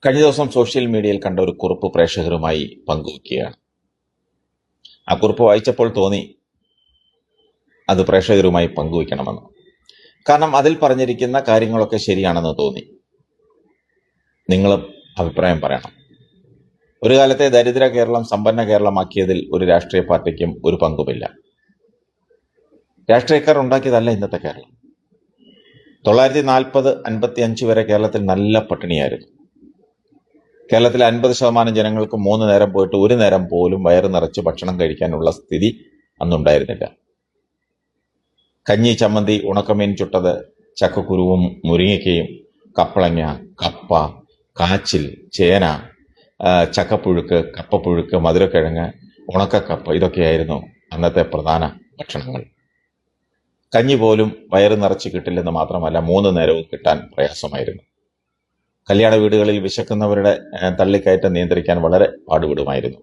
കഴിഞ്ഞ ദിവസം സോഷ്യൽ മീഡിയയിൽ കണ്ട ഒരു കുറിപ്പ് പ്രേക്ഷകരുമായി പങ്കുവയ്ക്കുകയാണ്. ആ കുറിപ്പ് വായിച്ചപ്പോൾ തോന്നി അത് പ്രേക്ഷകരുമായി പങ്കുവയ്ക്കണമെന്ന്. കാരണം അതിൽ പറഞ്ഞിരിക്കുന്ന കാര്യങ്ങളൊക്കെ ശരിയാണെന്ന് തോന്നി. നിങ്ങളും അഭിപ്രായം പറയണം. ഒരു കാലത്തെ ദരിദ്ര കേരളം സമ്പന്ന കേരളമാക്കിയതിൽ ഒരു രാഷ്ട്രീയ പാർട്ടിക്കും ഒരു പങ്കുമില്ല. രാഷ്ട്രീയക്കാർ ഉണ്ടാക്കിയതല്ല ഇന്നത്തെ കേരളം. 1940-55 വരെ കേരളത്തിൽ നല്ല പട്ടിണിയായിരുന്നു. കേരളത്തിലെ 50% ജനങ്ങൾക്ക് 3 നേരം പോയിട്ട് 1 നേരം പോലും വയറ് നിറച്ച് ഭക്ഷണം കഴിക്കാനുള്ള സ്ഥിതി അന്നുണ്ടായിരുന്നില്ല. കഞ്ഞി, ചമ്മന്തി, ഉണക്കമീൻ ചുട്ടത്, ചക്കക്കുരുവും മുരിങ്ങയ്ക്കയും, കപ്പളങ്ങ, കപ്പ, കാച്ചിൽ, ചേന, ചക്കപ്പുഴുക്ക്, കപ്പപ്പുഴുക്ക്, മധുരക്കിഴങ്ങ്, ഉണക്കക്കപ്പ ഇതൊക്കെയായിരുന്നു അന്നത്തെ പ്രധാന ഭക്ഷണങ്ങൾ. കഞ്ഞി പോലും വയറ് നിറച്ച് കിട്ടില്ലെന്ന് മാത്രമല്ല 3 നേരവും കിട്ടാൻ പ്രയാസമായിരുന്നു. കല്യാണ വീടുകളിൽ വിശക്കുന്നവരുടെ തള്ളിക്കയറ്റം നിയന്ത്രിക്കാൻ വളരെ പാടുപെടുമായിരുന്നു.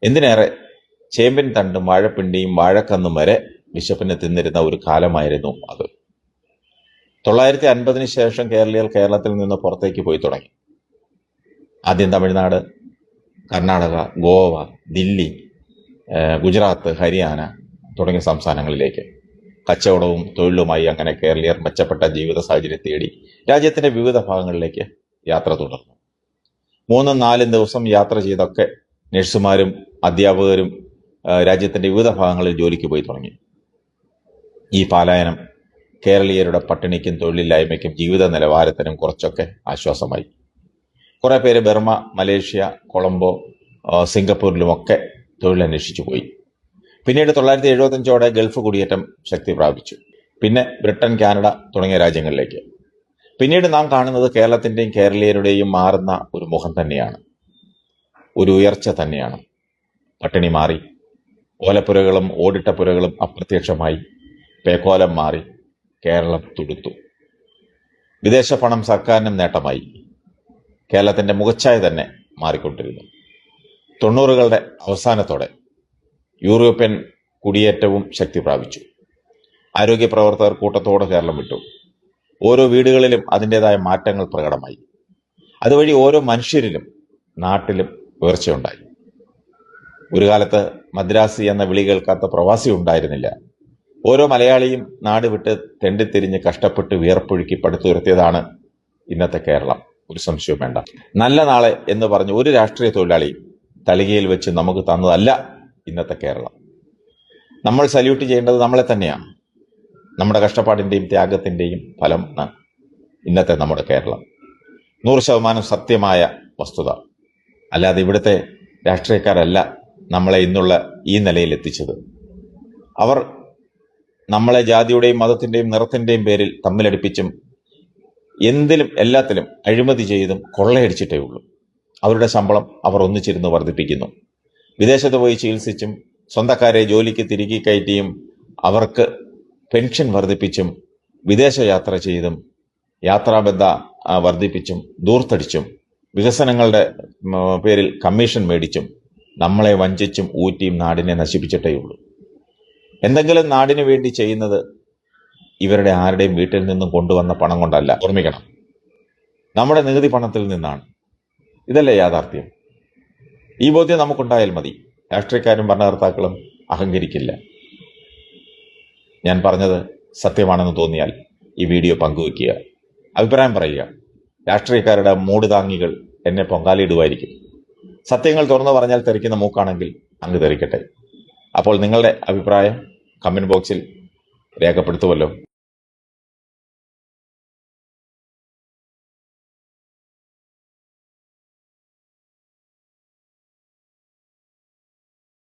എന്തിനേറെ ചേമ്പിൻ തണ്ടും വാഴപ്പിണ്ടിയും വാഴക്കന്നും വരെ വിശപ്പിന് തിന്നിരുന്ന ഒരു കാലമായിരുന്നു അത്. 950 ശേഷം കേരളീയർ കേരളത്തിൽ നിന്ന് പുറത്തേക്ക് പോയി തുടങ്ങി. ആദ്യം തമിഴ്നാട്, കർണാടക, ഗോവ, ദില്ലി, ഗുജറാത്ത്, ഹരിയാന തുടങ്ങിയ സംസ്ഥാനങ്ങളിലേക്ക് കച്ചവടവും തൊഴിലുമായി അങ്ങനെ കേരളീയർ മെച്ചപ്പെട്ട ജീവിത സാഹചര്യം തേടി രാജ്യത്തിന്റെ വിവിധ ഭാഗങ്ങളിലേക്ക് യാത്ര തുടർന്നു. 3-4 ദിവസം യാത്ര ചെയ്തൊക്കെ നഴ്സുമാരും അധ്യാപകരും രാജ്യത്തിന്റെ വിവിധ ഭാഗങ്ങളിൽ ജോലിക്ക് പോയി തുടങ്ങി. ഈ പലായനം കേരളീയരുടെ പട്ടിണിക്കും തൊഴിലില്ലായ്മയ്ക്കും ജീവിത നിലവാരത്തിനും കുറച്ചൊക്കെ ആശ്വാസമായി. കുറെ പേര് ബർമ, മലേഷ്യ, കൊളംബോ, സിംഗപ്പൂരിലുമൊക്കെ തൊഴിലന്വേഷിച്ചു പോയി. പിന്നീട് 975 ഗൾഫ് കുടിയേറ്റം ശക്തി പ്രാപിച്ചു. പിന്നെ ബ്രിട്ടൻ, കാനഡ തുടങ്ങിയ രാജ്യങ്ങളിലേക്ക്. പിന്നീട് നാം കാണുന്നത് കേരളത്തിന്റെയും കേരളീയരുടെയും മാറുന്ന ഒരു മുഖം തന്നെയാണ്, ഒരു ഉയർച്ച തന്നെയാണ്. പട്ടിണി മാറി, ഓലപ്പുരകളും ഓടിട്ട പുരകളും അപ്രത്യക്ഷമായി, പേക്കോലം മാറി, കേരളം തുടുത്തു. വിദേശ പണം സർക്കാരിനും നേട്ടമായി. കേരളത്തിന്റെ മുഖച്ഛായ തന്നെ മാറിക്കൊണ്ടിരുന്നു. 90കളുടെ അവസാനത്തോടെ യൂറോപ്യൻ കുടിയേറ്റവും ശക്തി പ്രാപിച്ചു. ആരോഗ്യ പ്രവർത്തകർ കൂട്ടത്തോടെ കേരളം വിട്ടു. ഓരോ വീടുകളിലും അതിൻ്റെതായ മാറ്റങ്ങൾ പ്രകടമായി. അതുവഴി ഓരോ മനുഷ്യരിലും നാട്ടിലും ഉയർച്ചയുണ്ടായി. ഒരു കാലത്ത് മദ്രാസി എന്ന വിളി കേൾക്കാത്ത പ്രവാസി ഉണ്ടായിരുന്നില്ല. ഓരോ മലയാളിയും നാട് വിട്ട് തെണ്ടിത്തിരിഞ്ഞ് കഷ്ടപ്പെട്ട് വിയർപ്പൊഴുക്കി പടുത്തുയർത്തിയതാണ് ഇന്നത്തെ കേരളം. ഒരു സംശയവും വേണ്ട. നല്ല നാളെ എന്ന് പറഞ്ഞ് ഒരു രാഷ്ട്രീയ തൊഴിലാളി തളികയിൽ വെച്ച് നമുക്ക് തന്നതല്ല ഇന്നത്തെ കേരളം. നമ്മൾ സല്യൂട്ട് ചെയ്യേണ്ടത് നമ്മളെ തന്നെയാണ്. നമ്മുടെ കഷ്ടപ്പാടിന്റെയും ത്യാഗത്തിന്റെയും ഫലം ഇന്നത്തെ നമ്മുടെ കേരളം. 100% സത്യമായ വസ്തുത. അല്ലാതെ ഇവിടുത്തെ രാഷ്ട്രീയക്കാരല്ല നമ്മളെ ഇന്നുള്ള ഈ നിലയിൽ എത്തിച്ചത്. അവർ നമ്മളെ ജാതിയുടെയും മതത്തിന്റെയും നിറത്തിന്റെയും പേരിൽ തമ്മിലടിപ്പിച്ചും എന്തിലും എല്ലാത്തിലും അഴിമതി ചെയ്തും കൊള്ളയടിച്ചിട്ടേ ഉള്ളൂ. അവരുടെ ശമ്പളം അവർ ഒന്നിച്ചിരുന്ന് വർദ്ധിപ്പിക്കുന്നു. വിദേശത്ത് പോയി ചികിത്സിച്ചും സ്വന്തക്കാരെ ജോലിക്ക് തിരികെ കയറ്റിയും അവർക്ക് പെൻഷൻ വർദ്ധിപ്പിച്ചും വിദേശ യാത്ര ചെയ്തും യാത്രാബദ്ധ വർദ്ധിപ്പിച്ചും ദൂർത്തടിച്ചും വികസനങ്ങളുടെ പേരിൽ കമ്മീഷൻ മേടിച്ചും നമ്മളെ വഞ്ചിച്ചും ഊറ്റിയും നാടിനെ നശിപ്പിച്ചിട്ടേ ഉള്ളൂ. എന്തെങ്കിലും നാടിനു വേണ്ടി ചെയ്യുന്നത് ഇവരുടെ ആരുടെയും വീട്ടിൽ നിന്നും കൊണ്ടുവന്ന പണം കൊണ്ടല്ല. ഓർമ്മിക്കണം, നമ്മുടെ നികുതി പണത്തിൽ നിന്നാണ്. ഇതല്ലേ യാഥാർത്ഥ്യം? ഈ ബോധ്യം നമുക്കുണ്ടായാൽ മതി. രാഷ്ട്രീയക്കാരും ഭരണകർത്താക്കളും അഹങ്കരിക്കില്ല. ഞാൻ പറഞ്ഞത് സത്യമാണെന്ന് തോന്നിയാൽ ഈ വീഡിയോ പങ്കുവയ്ക്കുക, അഭിപ്രായം പറയുക. രാഷ്ട്രീയക്കാരുടെ മൂട് താങ്ങികൾ എന്നെ പൊങ്കാലിടുമായിരിക്കും. സത്യങ്ങൾ തുറന്നു പറഞ്ഞാൽ തെറിക്കുന്ന മൂക്കാണെങ്കിൽ അങ്ങ് തെറിക്കട്ടെ. അപ്പോൾ നിങ്ങളുടെ അഭിപ്രായം കമന്റ് ബോക്സിൽ രേഖപ്പെടുത്തുമല്ലോ.